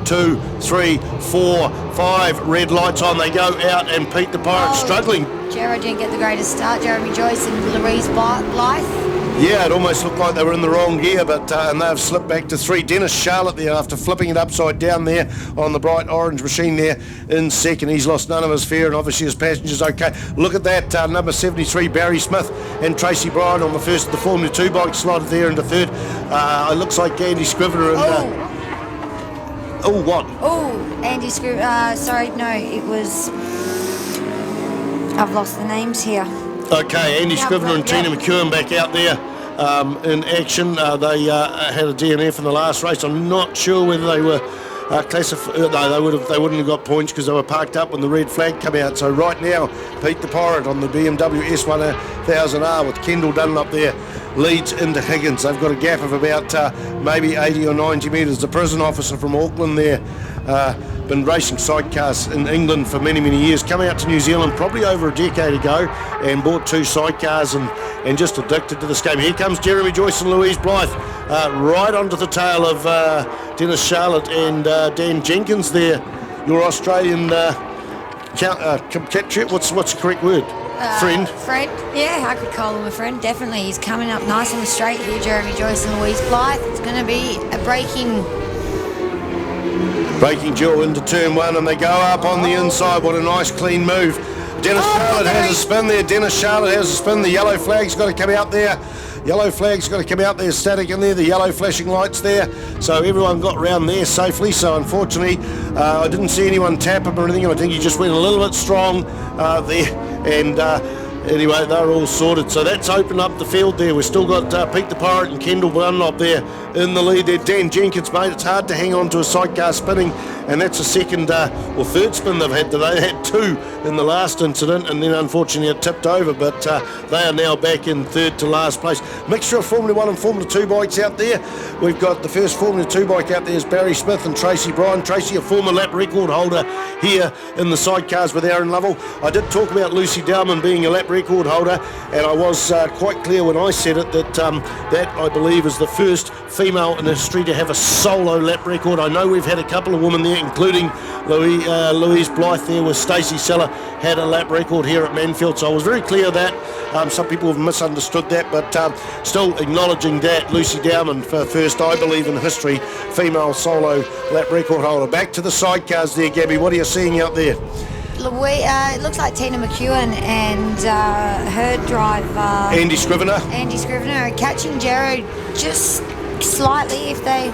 2, 3, 4, 5. Red lights on. They go out, and Pete the Pirate struggling. Gerard didn't get the greatest start. Jeremy Joyce and Louise Blythe. Yeah, it almost looked like they were in the wrong gear, but and they've slipped back to 3. Dennis Charlotte there after flipping it upside down there on the bright orange machine there in second. He's lost none of his fare, and obviously his passenger's okay. Look at that, number 73, Barry Smith and Tracy Bryan on the first of the Formula 2 bike slotted there into third. It looks like Andy Scrivener and... what? Oh, Andy Scrivener, sorry, no, it was... I've lost the names here. Okay, Andy Scrivener and Tina McEwen back out there in action. They had a DNF in the last race. I'm not sure whether they were classified. No, they wouldn't have got points because they were parked up when the red flag came out. So right now, Pete the Pirate on the BMW S1000R with Kendall Dunlop there leads into Higgins. They've got a gap of about maybe 80 or 90 metres. The prison officer from Auckland there, been racing sidecars in England for many, many years, come out to New Zealand probably over a decade ago and bought 2 sidecars and just addicted to this game. Here comes Jeremy Joyce and Louise Blythe right onto the tail of Dennis Charlotte and Dan Jenkins there, your Australian compatriot. What's the correct word? Friend. Friend, yeah, I could call him a friend, definitely. He's coming up nice on the straight here, Jeremy Joyce and Louise Blythe. It's going to be a breaking duel into turn 1, and they go up on the inside. What a nice clean move. Dennis Charlotte has a spin there. Dennis Charlotte has a spin. The yellow flag's got to come out there. Yellow flag's got to come out there, static in there. The yellow flashing lights there. So everyone got round there safely. So unfortunately, I didn't see anyone tap him or anything. I think he just went a little bit strong there. And anyway, they're all sorted. So that's opened up the field there. We've still got Pete the Pirate and Kendall Dunlop there in the lead there. Dan Jenkins, mate, it's hard to hang on to a sidecar spinning, and that's a second or third spin they've had today. They had 2 in the last incident, and then unfortunately it tipped over, but they are now back in third to last place. Mixture of Formula 1 and Formula 2 bikes out there. We've got the first Formula 2 bike out there is Barry Smith and Tracy Bryan. Tracy, a former lap record holder here in the sidecars with Aaron Lovell. I did talk about Lucy Dowman being a lap record holder, and I was quite clear when I said it that that I believe is the first female in history to have a solo lap record. I know we've had a couple of women there, including Louise Blythe there with Stacey Seller had a lap record here at Manfeild, so I was very clear of that. Some people have misunderstood that, but still acknowledging that Lucy Dowman for first, I believe, in history, female solo lap record holder. Back to the sidecars there, Gabby. What are you seeing out there? It looks like Tina McEwen and her driver Andy Scrivener are catching Jared just slightly. If they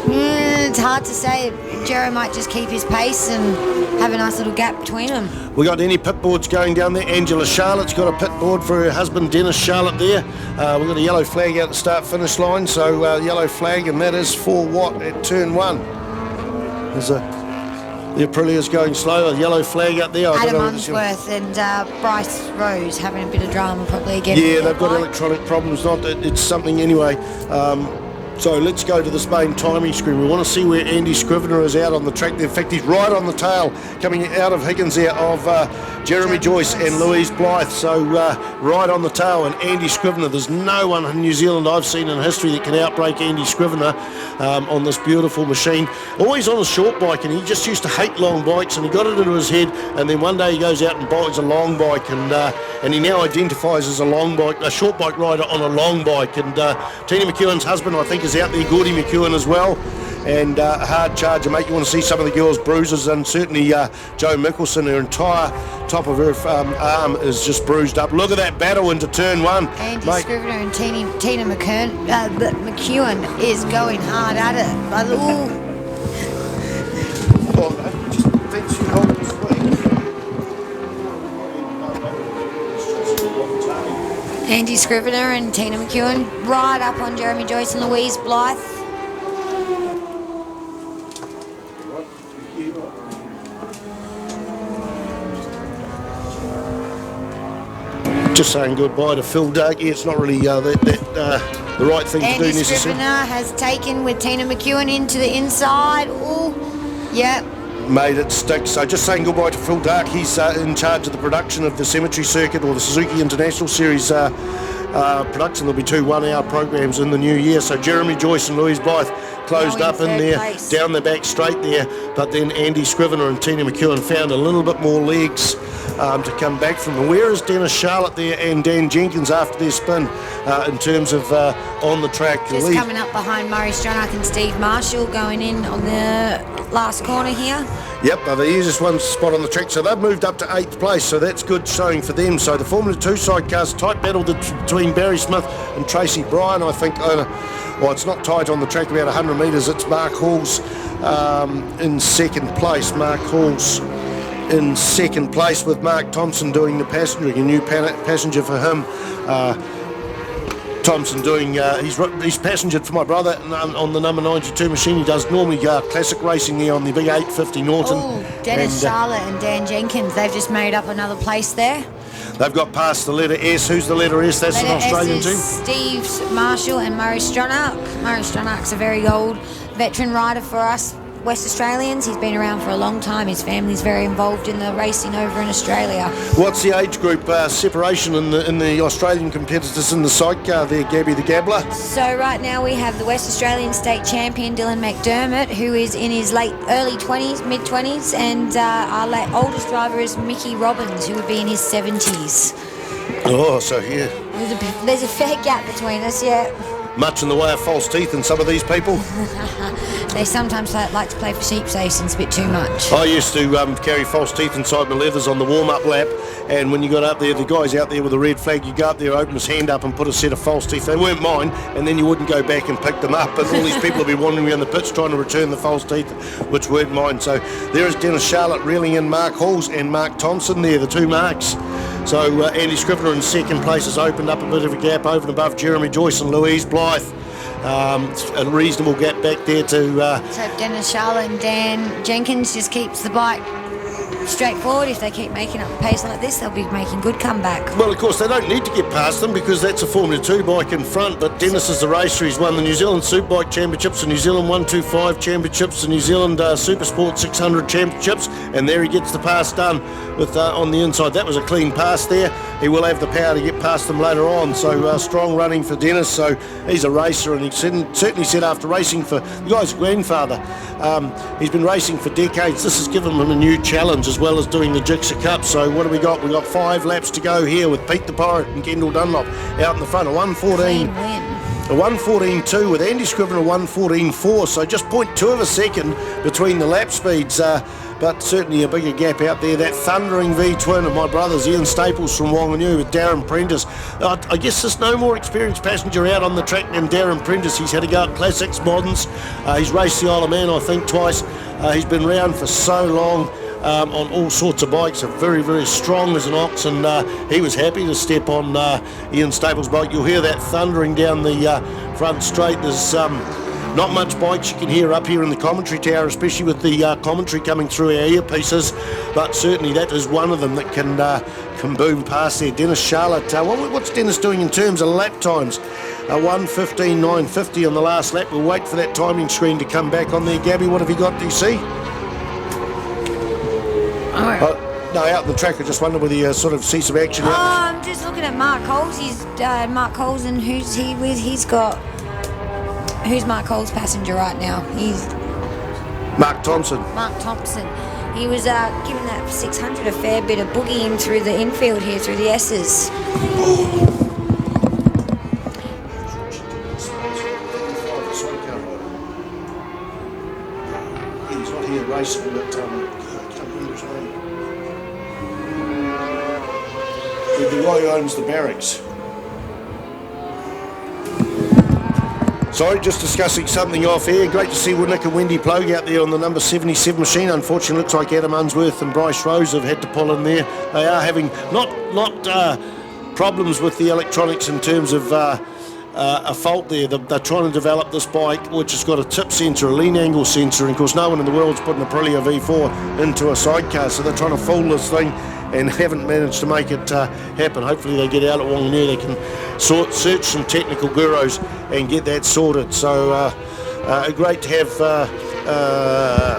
it's hard to say. Jared might just keep his pace and have a nice little gap between them. We got any pit boards going down there? Angela Charlotte's got a pit board for her husband Dennis Charlotte there. We've got a yellow flag out the start finish line, so yellow flag, and that is for what at turn 1. There's the Aprilia's going slow, a yellow flag up there. Adam Unsworth and Bryce Rose having a bit of drama probably again. Yeah, they've got electronic problems. It's something anyway. So let's go to this main timing screen. We want to see where Andy Scrivener is out on the track. In fact, he's right on the tail, coming out of Higgins there of Jeremy Joyce and Louise Blythe. So right on the tail, and Andy Scrivener. There's no one in New Zealand I've seen in history that can outbreak Andy Scrivener on this beautiful machine. Always on a short bike, and he just used to hate long bikes, and he got it into his head, and then one day he goes out and buys a long bike, and he now identifies as a short bike rider on a long bike. And Tina McEwen's husband, I think, is out there, Gordy McEwen as well, and a hard charger, mate. You want to see some of the girls' bruises, and certainly Jo Mickelson, her entire top of her arm is just bruised up. Look at that battle into turn 1. Andy Scrivener and Tina McEwen is going hard at it. Just thanks for holding this Andy Scrivener and Tina McEwen right up on Jeremy Joyce and Louise Blythe. Just saying goodbye to Phil Darkey. It's not really the right thing to do necessarily. Andy Scrivener has taken with Tina McEwen into the inside. Oh, yeah. Made it stick. So just saying goodbye to Phil Dark. He's in charge of the production of the Cemetery Circuit, or the Suzuki International Series production. There'll be 2 one-hour programs in the new year. So Jeremy Joyce and Louise Blythe closed Now up in in third there, place. down the back straight there, but then Andy Scrivener and Tina McEwen found a little bit more legs to come back from them. Where is Dennis Charlotte there and Dan Jenkins after their spin in terms of on the track? Just coming up behind Murray Stronach and Steve Marshall going in on the last corner here. Yep, the easiest one spot on the track, so they've moved up to 8th place, so that's good showing for them. So the Formula 2 sidecars, tight battle between Barry Smith and Tracy Bryan, I think. Well, it's not tight on the track, about 100 metres. It's Mark Hall's in second place. Mark Hall's in second place with Mark Thompson doing the passengering, a new passenger for him. Thompson doing, he's passengered for my brother on the number 92 machine. He does normally classic racing there on the big 850 Norton. Oh, Dennis Charlotte and Dan Jenkins, they've just made up another place there. They've got past the letter S. Who's the letter S? That's an Australian team. Steve Marshall and Murray Stronach. Murray Stronach's a very old veteran rider for us West Australians. He's been around for a long time. His family's very involved in the racing over in Australia. What's the age group separation in the Australian competitors in the sidecar there, Gabby the Gabbler? So right now we have the West Australian state champion Dylan McDermott, who is in his early 20s, mid 20s, and our oldest driver is Mickey Robbins, who would be in his 70s. Oh, so yeah. There's a fair gap between us, yeah. Much in the way of false teeth in some of these people. They sometimes like to play for sheep's acings a bit too much. I used to carry false teeth inside my leathers on the warm-up lap, and when you got up there, the guys out there with a red flag, you go up there, open his hand up and put a set of false teeth. They weren't mine, and then you wouldn't go back and pick them up, and all these people would be wandering around the pitch trying to return the false teeth, which weren't mine. So there is Dennis Charlotte reeling in Mark Halls and Mark Thompson there, the two Marks. So Andy Scrivener in second place has opened up a bit of a gap over and above Jeremy Joyce and Louise Blythe. A reasonable gap back there to... So Dennis Charlotte and Dan Jenkins just keeps the bike straightforward. If they keep making up the pace like this, they'll be making good comeback. Well, of course, they don't need to get past them because that's a Formula 2 bike in front, but Dennis is the racer. He's won the New Zealand Superbike Championships, the New Zealand 125 Championships, the New Zealand Supersport 600 Championships, and there he gets the pass done with on the inside. That was a clean pass there. He will have the power to get past them later on, so strong running for Dennis. So he's a racer, and he certainly said after racing for the guy's grandfather, he's been racing for decades. This has given him a new challenge as well as doing the Gixxer Cup. So what do we got? We've got 5 laps to go here with Pete the Pirate and Kendall Dunlop out in the front. A 1:14. A 1:14.2 with Andy Scrivener, a 1:14.4. So just 0.2 of a second between the lap speeds. But certainly a bigger gap out there. That thundering V-twin of my brothers, Ian Staples from Wanganui with Darren Prentice. I guess there's no more experienced passenger out on the track than Darren Prentice. He's had to go at classics, moderns. He's raced the Isle of Man, I think, twice. He's been around for so long. On all sorts of bikes, are very, very strong as an ox, and he was happy to step on Ian Staples' bike. You'll hear that thundering down the front straight. There's not much bikes you can hear up here in the commentary tower, especially with the commentary coming through our earpieces, but certainly that is one of them that can boom past there. Dennis Charlotte, what's Dennis doing in terms of lap times? 1:15.950 on the last lap. We'll wait for that timing screen to come back on there. Gabby, what have you got? Do you see? No, out in the track. I just wonder whether you sort of see some action. I'm just looking at Mark Coles. He's Mark Coles, and who's he with? Who's Mark Coles' passenger right now? He's Mark Thompson. Mark Thompson. He was giving that 600 a fair bit of boogieing through the infield here, through the S's. He's not here racing, but I can't remember his name. The guy who owns the barracks. Sorry, just discussing something off air. Great to see Nick and Wendy Plogue out there on the number 77 machine. Unfortunately, looks like Adam Unsworth and Bryce Rose have had to pull in there. They are having not problems with the electronics in terms of a fault there. They're trying to develop this bike which has got a tip sensor, a lean angle sensor, and of course no one in the world's putting a Aprilia V4 into a sidecar, so they're trying to fool this thing and haven't managed to make it happen. Hopefully they get out at Wanganui, they can search some technical gurus and get that sorted. So great to have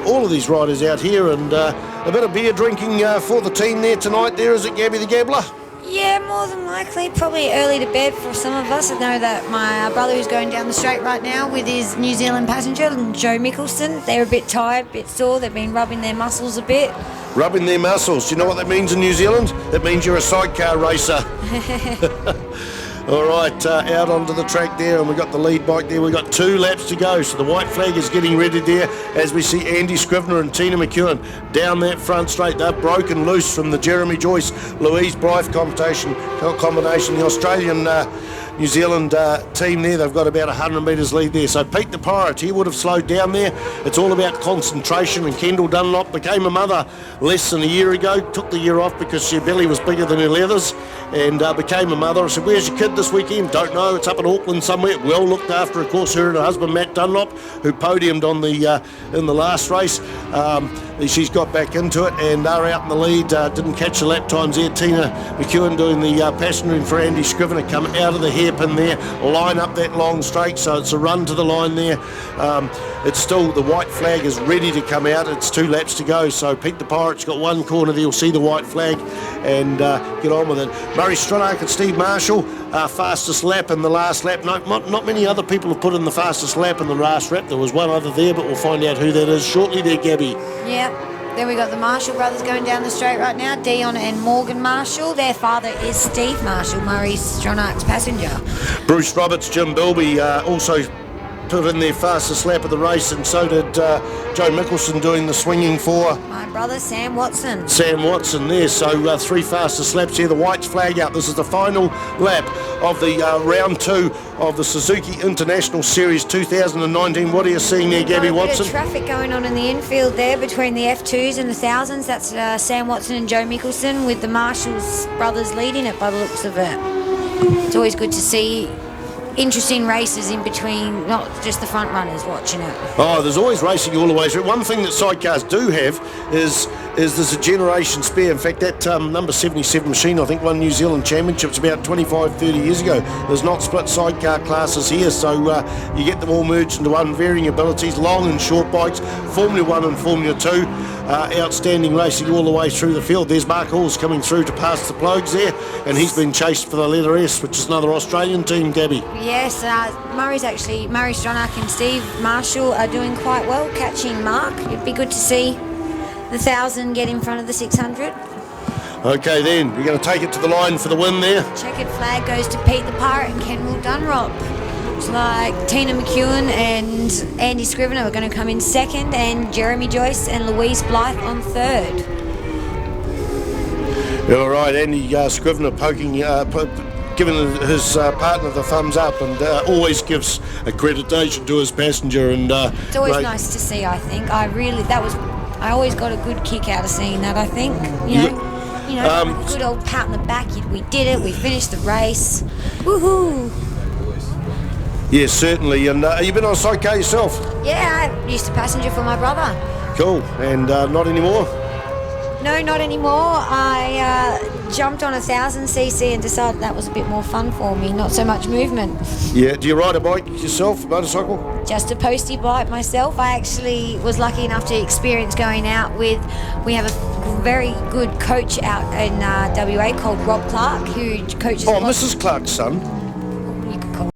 all of these riders out here, and a bit of beer drinking for the team there tonight. There is it, Gabby the Gabbler? Yeah, more than likely. Probably early to bed for some of us. I know that my brother who's going down the straight right now with his New Zealand passenger, Joe Mickelson, they're a bit tired, a bit sore. They've been rubbing their muscles a bit. Rubbing their muscles. Do you know what that means in New Zealand? It means you're a sidecar racer. All right, out onto the track there, and we've got the lead bike there. We've got 2 laps to go, so the white flag is getting ready there as we see Andy Scrivener and Tina McEwen down that front straight. They're broken loose from the Jeremy Joyce-Louise Blythe combination. The Australian New Zealand team there, they've got about 100 metres lead there. So Pete the Pirate, he would have slowed down there. It's all about concentration, and Kendall Dunlop became a mother less than a year ago. Took the year off because her belly was bigger than her leathers, and became a mother. I said, where's your kid this weekend? Don't know. It's up in Auckland somewhere. Well looked after, of course, her and her husband Matt Dunlop, who podiumed on the in the last race. She's got back into it and are out in the lead. Didn't catch the lap times there. Tina McEwen doing the passengering for Andy Scrivener, come out of the hairpin there, line up that long straight, so it's a run to the line there. It's still, the white flag is ready to come out. It's 2 laps to go, so Pete the Pirate's got one corner there. You'll see the white flag and get on with it. Murray Stronach and Steve Marshall, fastest lap in the last lap. No, not many other people have put in the fastest lap in the last lap. There was one other there, but we'll find out who that is shortly there, Gabby. Yeah. Then we got the Marshall brothers going down the straight right now, Dion and Morgan Marshall. Their father is Steve Marshall, Murray Stronach's passenger. Bruce Roberts, Jim Bilby also put in their fastest lap of the race, and so did Joe Mickelson doing the swinging for my brother Sam Watson. Sam Watson there, so 3 fastest laps here. The white flag out. This is the final lap of the round 2 of the Suzuki International Series 2019. What are you seeing there, Gabby Watson? Bit of traffic going on in the infield there between the F2s and the 1000s. That's Sam Watson and Joe Mickelson, with the Marshalls brothers leading it by the looks of it. It's always good to see interesting races in between, not just the front runners watching it. Oh, there's always racing all the way through. One thing that sidecars do have is there's a generation spare. In fact, that number 77 machine, I think, won New Zealand Championships about 25, 30 years ago. There's not split sidecar classes here, so you get them all merged into one, varying abilities, long and short bikes, Formula 1 and Formula 2. Outstanding racing all the way through the field. There's Mark Halls coming through to pass the Plogues there, and he's been chased for the Leather S, which is another Australian team, Gabby. Yes, Murray Stronach and Steve Marshall are doing quite well, catching Mark. It'd be good to see the 1000 get in front of the 600. Okay then, we're going to take it to the line for the win there. Checkered flag goes to Pete the Pirate and Kendall Dunlop. Looks like Tina McEwen and Andy Scrivener are going to come in second, and Jeremy Joyce and Louise Blythe on third. Yeah, all right, Andy Scrivener giving his partner the thumbs up, and always gives accreditation to his passenger. And it's always nice to see. I think I always got a good kick out of seeing that. I think you know, a good old pat on the back. We did it. We finished the race. Woohoo! Yes, certainly. And have you been on a sidecar yourself? Yeah, I used to passenger for my brother. Cool. And not anymore? No, not anymore. I jumped on 1000cc and decided that was a bit more fun for me, not so much movement. Yeah, do you ride a bike yourself, a motorcycle? Just a postie bike myself. I actually was lucky enough to experience going out with, we have a very good coach out in WA called Rob Clark, who coaches... Oh, Mrs. Clark's son.